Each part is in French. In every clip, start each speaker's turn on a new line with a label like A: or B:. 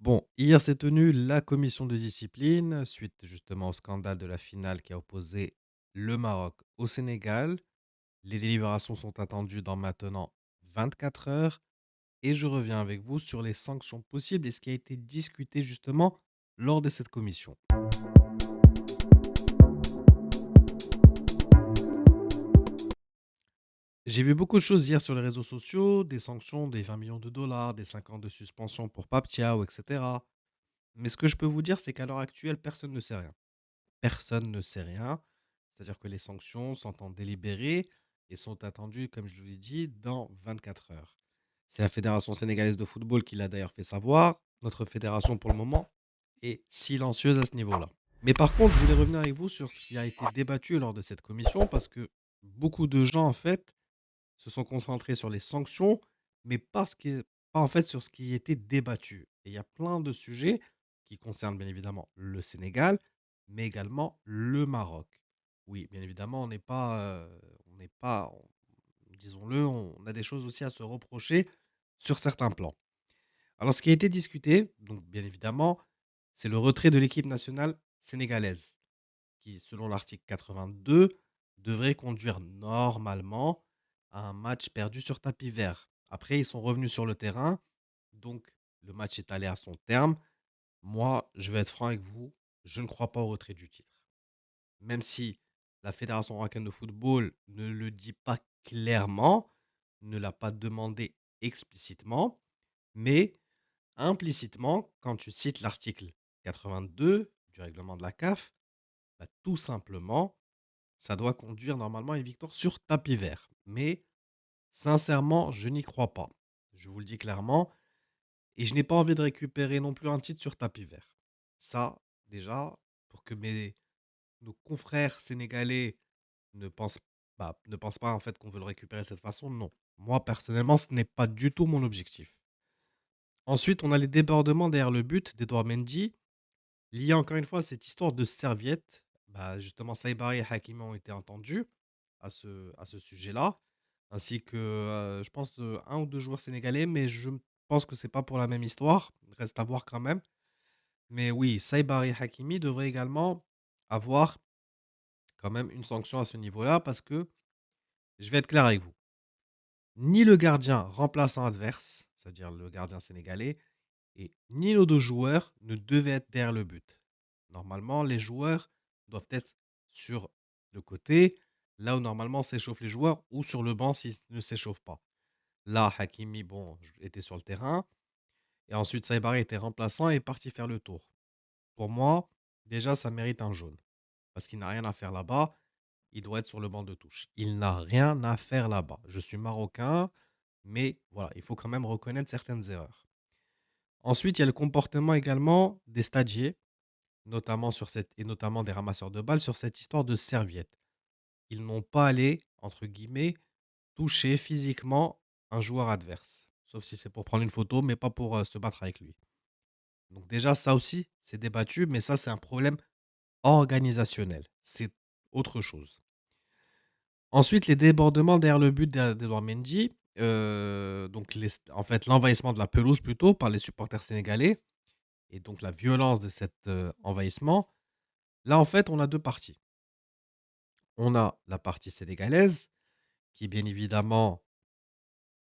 A: Bon, hier s'est tenue la commission de discipline suite justement au scandale de la finale qui a opposé le Maroc au Sénégal. Les délibérations sont attendues dans maintenant 24 heures et je reviens avec vous sur les sanctions possibles et ce qui a été discuté justement lors de cette commission. J'ai vu beaucoup de choses hier sur les réseaux sociaux, des sanctions, des 20 millions de dollars, des 5 ans de suspension pour Pape Thiaw, etc. Mais ce que je peux vous dire, c'est qu'à l'heure actuelle, personne ne sait rien. Personne ne sait rien. C'est-à-dire que les sanctions sont en délibéré et sont attendues, comme je vous l'ai dit, dans 24 heures. C'est la Fédération sénégalaise de football qui l'a d'ailleurs fait savoir. Notre fédération, pour le moment, est silencieuse à ce niveau-là. Mais par contre, je voulais revenir avec vous sur ce qui a été débattu lors de cette commission parce que beaucoup de gens, en fait, se sont concentrés sur les sanctions, mais pas en fait sur ce qui était débattu. Et il y a plein de sujets qui concernent bien évidemment le Sénégal, mais également le Maroc. Oui, bien évidemment, on n'est pas, disons-le, on a des choses aussi à se reprocher sur certains plans. Alors, ce qui a été discuté, donc bien évidemment, c'est le retrait de l'équipe nationale sénégalaise, qui, selon l'article 82, devrait conduire normalement à un match perdu sur tapis vert. Après, ils sont revenus sur le terrain, donc le match est allé à son terme. Moi, je vais être franc avec vous, je ne crois pas au retrait du titre. Même si la Fédération marocaine de football ne le dit pas clairement, ne l'a pas demandé explicitement, mais implicitement, quand tu cites l'article 82 du règlement de la CAF, bah, tout simplement, ça doit conduire normalement à une victoire sur tapis vert. Mais sincèrement, je n'y crois pas. Je vous le dis clairement. Et je n'ai pas envie de récupérer non plus un titre sur tapis vert. Ça, déjà, pour que nos confrères sénégalais ne pensent, ne pensent pas en fait qu'on veut le récupérer de cette façon, non. Moi, personnellement, ce n'est pas du tout mon objectif. Ensuite, on a les débordements derrière le but d'Edouard Mendy. Lié encore une fois à cette histoire de serviette. Bah, justement, Saïbari et Hakimi ont été entendus à ce sujet-là, ainsi que, je pense, un ou 2 joueurs sénégalais, mais je pense que c'est pas pour la même histoire. Reste à voir quand même. Mais oui, Saïbari et Hakimi devraient également avoir quand même une sanction à ce niveau-là parce que, je vais être clair avec vous, ni le gardien remplaçant adverse, c'est-à-dire le gardien sénégalais, et ni nos 2 joueurs ne devaient être derrière le but. Normalement, les joueurs doivent être sur le côté, là où normalement s'échauffent les joueurs, ou sur le banc s'ils ne s'échauffent pas. Là, Hakimi, bon, était sur le terrain, et ensuite Saibari était remplaçant et est parti faire le tour. Pour moi, déjà, ça mérite un jaune, parce qu'il n'a rien à faire là-bas. Il doit être sur le banc de touche. Il n'a rien à faire là-bas. Je suis marocain, mais voilà, il faut quand même reconnaître certaines erreurs. Ensuite, il y a le comportement également des stadiers, notamment notamment des ramasseurs de balles sur cette histoire de serviette. Ils n'ont pas allé, entre guillemets, toucher physiquement un joueur adverse. Sauf si c'est pour prendre une photo, mais pas pour se battre avec lui. Donc déjà, ça aussi, c'est débattu, mais ça, c'est un problème organisationnel. C'est autre chose. Ensuite, les débordements derrière le but d'Edouard Mendy, donc en fait, l'envahissement de la pelouse plutôt par les supporters sénégalais et donc la violence de cet envahissement. Là, en fait, on a 2 parties. On a la partie sénégalaise qui est bien évidemment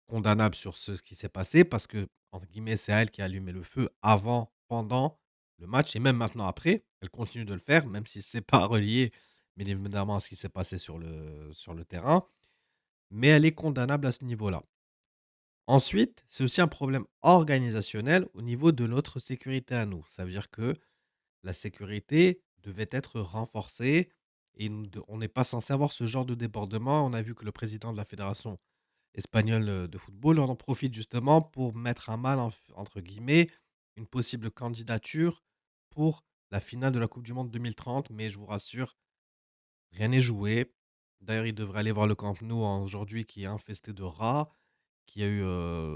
A: condamnable sur ce qui s'est passé parce que, entre guillemets, c'est elle qui a allumé le feu avant, pendant le match et même maintenant après. Elle continue de le faire, même si c'est pas relié, bien évidemment, à ce qui s'est passé sur le terrain, mais elle est condamnable à ce niveau-là. Ensuite, c'est aussi un problème organisationnel au niveau de notre sécurité à nous. Ça veut dire que la sécurité devait être renforcée et on n'est pas censé avoir ce genre de débordement. On a vu que le président de la fédération espagnole de football en profite justement pour mettre à mal, entre guillemets, une possible candidature pour la finale de la Coupe du Monde 2030. Mais je vous rassure, rien n'est joué. D'ailleurs, il devrait aller voir le Camp Nou aujourd'hui qui est infesté de rats, qui a eu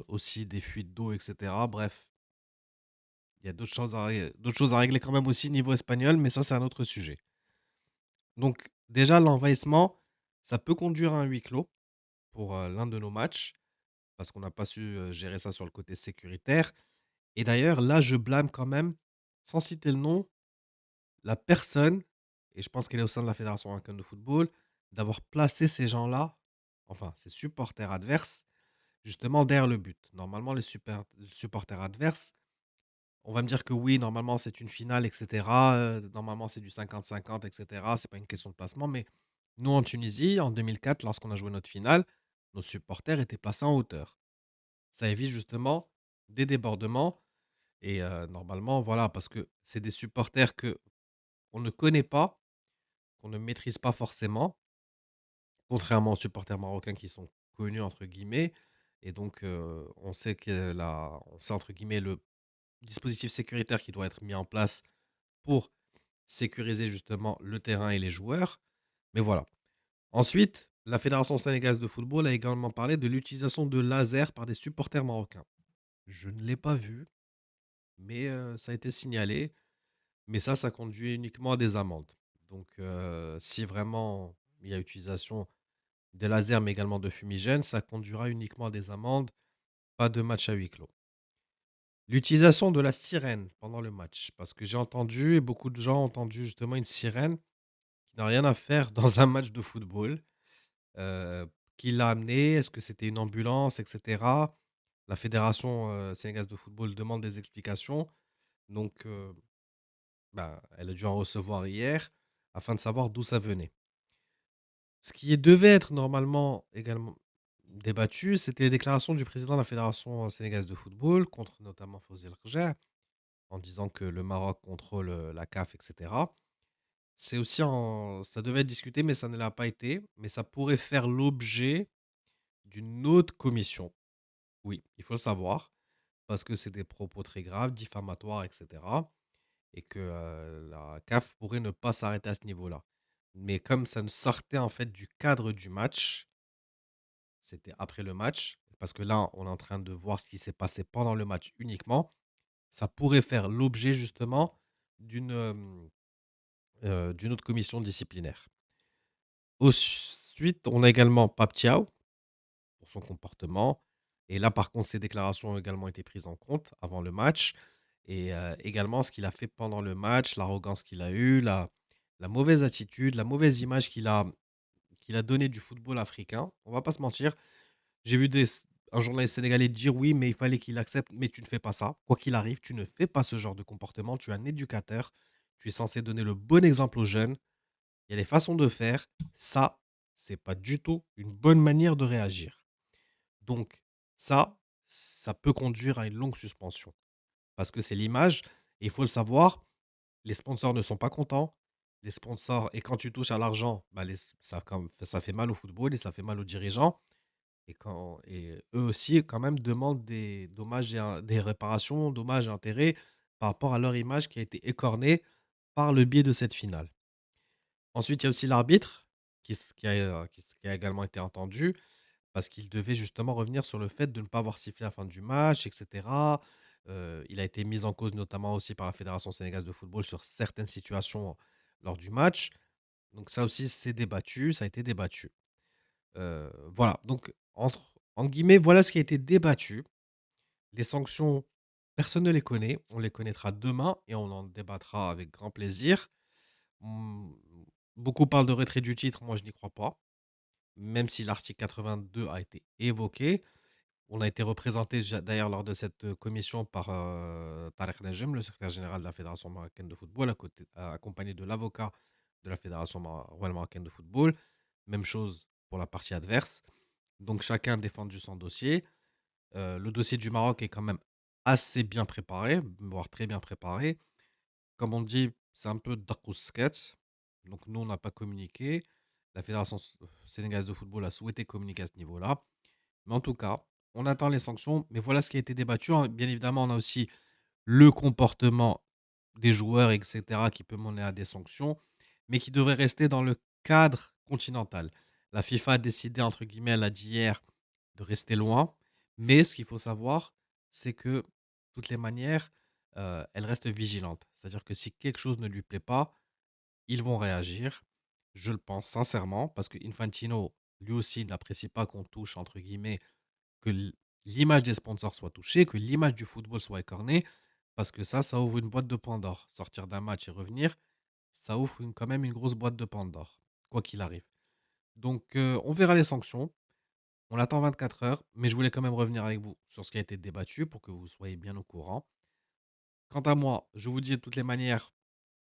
A: aussi des fuites d'eau, etc. Bref, il y a d'autres choses à régler quand même aussi niveau espagnol, mais ça, c'est un autre sujet. Donc déjà, l'envahissement, ça peut conduire à un huis clos pour, l'un de nos matchs, parce qu'on n'a pas su, gérer ça sur le côté sécuritaire et d'ailleurs là, je blâme quand même, sans citer le nom, la personne, et je pense qu'elle est au sein de la fédération marocaine de football, d'avoir placé ces gens-là, enfin ces supporters adverses, justement derrière le but. Normalement les supporters adverses, on va me dire que oui, normalement c'est une finale et cetera, normalement c'est du 50-50 et cetera, c'est pas une question de placement, mais nous en Tunisie, en 2004, lorsqu'on a joué notre finale, nos supporters étaient placés en hauteur. Ça évite justement des débordements et normalement voilà, parce que c'est des supporters que on ne connaît pas, qu'on ne maîtrise pas forcément, contrairement aux supporters marocains qui sont «connus» entre guillemets, et donc on sait entre guillemets le dispositif sécuritaire qui doit être mis en place pour sécuriser justement le terrain et les joueurs. Mais voilà. Ensuite, la Fédération sénégalaise de football a également parlé de l'utilisation de lasers par des supporters marocains. Je ne l'ai pas vu, mais ça a été signalé. Mais ça conduit uniquement à des amendes. Donc si vraiment il y a utilisation des lasers, mais également de fumigènes, ça conduira uniquement à des amendes, pas de match à huis clos. L'utilisation de la sirène pendant le match, parce que j'ai entendu et beaucoup de gens ont entendu justement une sirène qui n'a rien à faire dans un match de football. Heu, qui l'a amené? Est-ce que c'était une ambulance et cetera? La fédération, sénégalaise de football demande des explications. Donc bah, elle a dû en recevoir hier afin de savoir d'où ça venait. Ce qui devait être normalement également débattu, c'était les déclarations du président de la fédération sénégalaise de football contre notamment Fawzi El Kherja, en disant que le Maroc contrôle, la CAF et cetera. C'est aussi en ça devait être discuté, mais ça ne l'a pas été, mais ça pourrait faire l'objet d'une autre commission. Oui, il faut le savoir, parce que c'est des propos très graves, diffamatoires et cetera, et que, la CAF pourrait ne pas s'arrêter à ce niveau-là. Mais comme ça ne sortait en fait du cadre du match, c'était après le match, parce que là, on est en train de voir ce qui s'est passé pendant le match uniquement. Ça pourrait faire l'objet justement d'une autre commission disciplinaire. Ensuite, on a également Pape Thiaw pour son comportement, et là, par contre, ses déclarations ont également été prises en compte avant le match, et également ce qu'il a fait pendant le match, l'arrogance qu'il a eue, la mauvaise attitude, la mauvaise image qu'il a donnée du football africain. On va pas se mentir, j'ai vu un journaliste sénégalais dire: «Oui, mais il fallait qu'il accepte», mais tu ne fais pas ça. Quoi qu'il arrive, tu ne fais pas ce genre de comportement. Tu es un éducateur, tu es censé donner le bon exemple aux jeunes. Il y a des façons de faire. Ça, c'est pas du tout une bonne manière de réagir. Donc ça, ça peut conduire à une longue suspension parce que c'est l'image, et il faut le savoir, les sponsors ne sont pas contents. Les sponsors, et quand tu touches à l'argent, bah, ça fait mal au football et ça fait mal aux dirigeants. Et eux aussi, quand même, demandent des dommages des réparations, dommages et intérêts par rapport à leur image qui a été écornée par le biais de cette finale. Ensuite, il y a aussi l'arbitre qui a également été entendu parce qu'il devait justement revenir sur le fait de ne pas avoir sifflé la fin du match et cetera. Il a été mis en cause notamment aussi par la fédération sénégalaise de football sur certaines situations lors du match. Donc ça aussi, c'est débattu, ça a été débattu. Voilà, donc en guillemets, voilà ce qui a été débattu. Les sanctions, personne ne les connaît. On les connaîtra demain et on en débattra avec grand plaisir. Mmh, beaucoup parlent de retrait du titre, moi je n'y crois pas. Même si l'article 82 a été évoqué. On a été représenté d'ailleurs lors de cette commission par Tarek Najem, le secrétaire général de la Fédération marocaine de football, accompagné de l'avocat de la Fédération royale marocaine de football. Même chose pour la partie adverse. Donc chacun a défendu son dossier. Le dossier du Maroc est quand même assez bien préparé, voire très bien préparé. Comme on dit, c'est un peu dark. Donc nous, on n'a pas communiqué. La Fédération sénégalaise de football a souhaité communiquer à ce niveau-là. Mais en tout cas, on attend les sanctions. Mais voilà ce qui a été débattu, hein. Bien évidemment, on a aussi le comportement des joueurs, et cetera, qui peut mener à des sanctions, mais qui devrait rester dans le cadre continental. La FIFA a décidé, entre guillemets, elle a dit hier, de rester loin. Mais ce qu'il faut savoir, c'est que, de toutes les manières, elle reste vigilante. C'est-à-dire que si quelque chose ne lui plaît pas, ils vont réagir. Je le pense sincèrement, parce que Infantino, lui aussi, n'apprécie pas qu'on touche, entre guillemets, que l'image des sponsors soit touchée, que l'image du football soit écornée, parce que ça ouvre une boîte de Pandore. Sortir d'un match et revenir, ça ouvre quand même une grosse boîte de Pandore, quoi qu'il arrive. Donc, on verra les sanctions. On attend 24 heures, mais je voulais quand même revenir avec vous sur ce qui a été débattu pour que vous soyez bien au courant. Quant à moi, je vous dis de toutes les manières,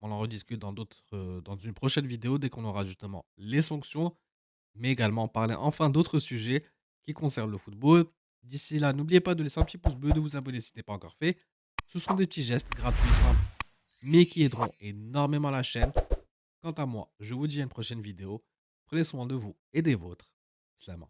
A: on en rediscute dans une prochaine vidéo dès qu'on aura justement les sanctions, mais également parler enfin d'autres sujets qui concernent le football. D'ici là, n'oubliez pas de laisser un petit pouce bleu, de vous abonner si ce n'est pas encore fait. Ce sont des petits gestes gratuits, simples, mais qui aideront énormément la chaîne. Quant à moi, je vous dis à une prochaine vidéo. Prenez soin de vous et des vôtres. Slama.